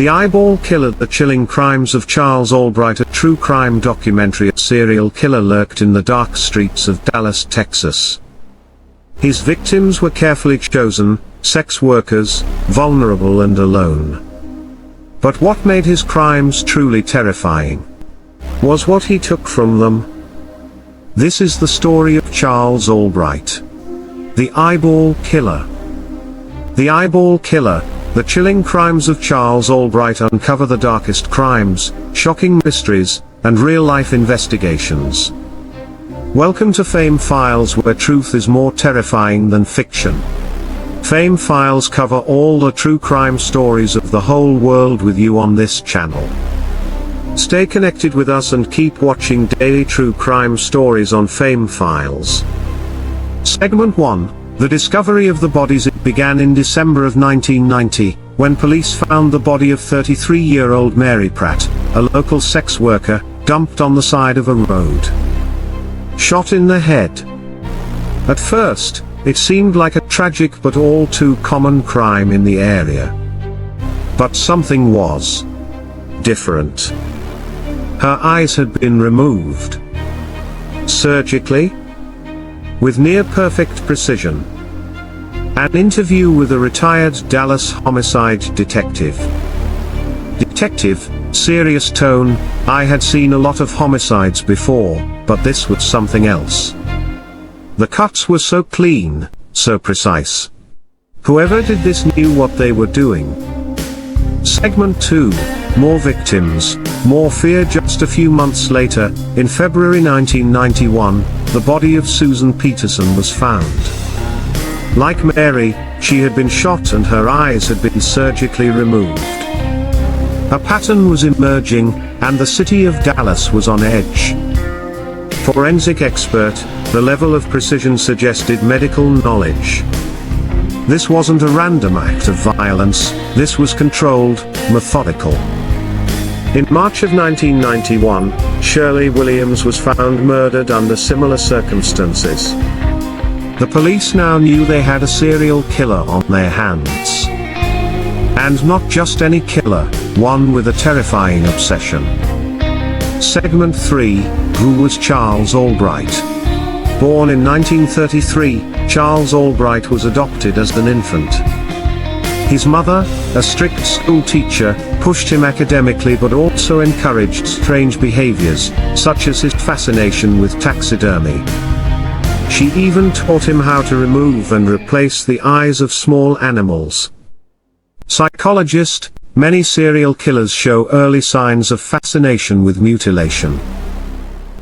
The Eyeball Killer: The Chilling Crimes of Charles Albright. A true crime documentary. A serial killer lurked in the dark streets of Dallas, Texas. His victims were carefully chosen, sex workers, vulnerable and alone. But what made his crimes truly terrifying was what he took from them. This is the story of Charles Albright, the Eyeball Killer. The Eyeball Killer: The Chilling Crimes of Charles Albright uncover the darkest crimes, shocking mysteries, and real-life investigations. Welcome to Fame Files, where truth is more terrifying than fiction. Fame Files cover all the true crime stories of the whole world with you on this channel. Stay connected with us and keep watching daily true crime stories on Fame Files. Segment 1. The discovery of the bodies. It began in December of 1990, when police found the body of 33-year-old Mary Pratt, a local sex worker, dumped on the side of a road. Shot in the head. At first, it seemed like a tragic but all too common crime in the area. But something was different. Her eyes had been removed surgically, with near-perfect precision. An interview with a retired Dallas homicide detective. Detective, serious tone: "I had seen a lot of homicides before, but this was something else. The cuts were so clean, so precise. Whoever did this knew what they were doing." Segment 2. More victims, more fear. Just a few months later, in February 1991, the body of Susan Peterson was found. Like Mary, she had been shot and her eyes had been surgically removed. A pattern was emerging, and the city of Dallas was on edge. Forensic expert: the level of precision suggested medical knowledge. This wasn't a random act of violence, this was controlled, methodical. In March of 1991, Shirley Williams was found murdered under similar circumstances. The police now knew they had a serial killer on their hands. And not just any killer, one with a terrifying obsession. Segment 3. Who was Charles Albright? Born in 1933, Charles Albright was adopted as an infant. His mother, a strict school teacher, pushed him academically but also encouraged strange behaviors, such as his fascination with taxidermy. She even taught him how to remove and replace the eyes of small animals. Psychologist: many serial killers show early signs of fascination with mutilation.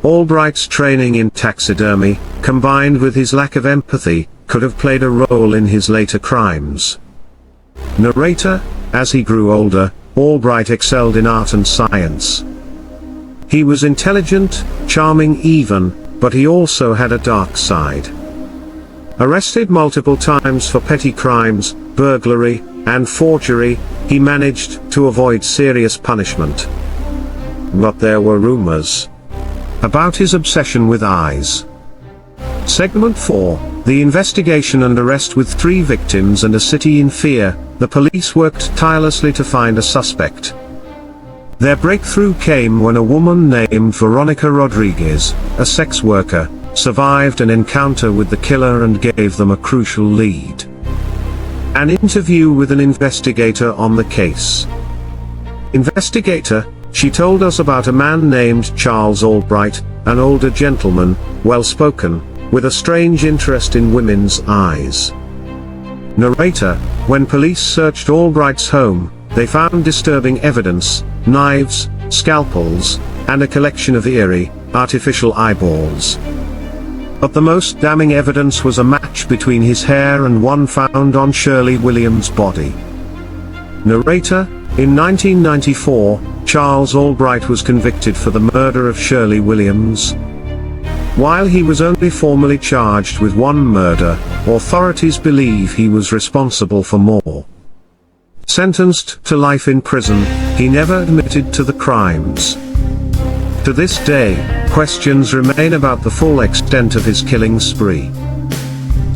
Albright's training in taxidermy, combined with his lack of empathy, could have played a role in his later crimes. Narrator: as he grew older, Albright excelled in art and science. He was intelligent, charming even, but he also had a dark side. Arrested multiple times for petty crimes, burglary, and forgery, he managed to avoid serious punishment. But there were rumors about his obsession with eyes. Segment 4. The investigation and arrest. With 3 victims and a city in fear, the police worked tirelessly to find a suspect. Their breakthrough came when a woman named Veronica Rodriguez, a sex worker, survived an encounter with the killer and gave them a crucial lead. An interview with an investigator on the case. Investigator: she told us about a man named Charles Albright, an older gentleman, well-spoken, with a strange interest in women's eyes. Narrator: when police searched Albright's home, they found disturbing evidence: knives, scalpels, and a collection of eerie, artificial eyeballs. But the most damning evidence was a match between his hair and one found on Shirley Williams' body. Narrator: in 1994, Charles Albright was convicted for the murder of Shirley Williams. While he was only formally charged with one murder, authorities believe he was responsible for more. Sentenced to life in prison, he never admitted to the crimes. To this day, questions remain about the full extent of his killing spree.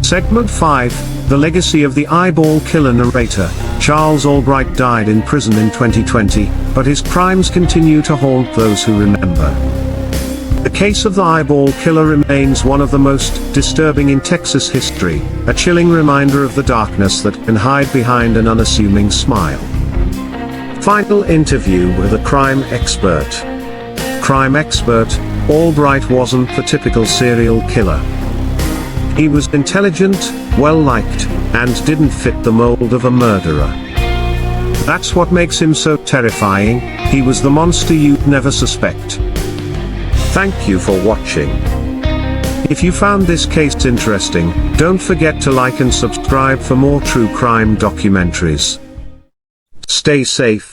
Segment 5, The Legacy of the Eyeball Killer. Narrator: Charles Albright died in prison in 2020, but his crimes continue to haunt those who remember. The case of the Eyeball Killer remains one of the most disturbing in Texas history, a chilling reminder of the darkness that can hide behind an unassuming smile. Final interview with a crime expert. Crime expert: Albright wasn't the typical serial killer. He was intelligent, well-liked, and didn't fit the mold of a murderer. That's what makes him so terrifying. He was the monster you'd never suspect. Thank you for watching. If you found this case interesting, don't forget to like and subscribe for more true crime documentaries. Stay safe.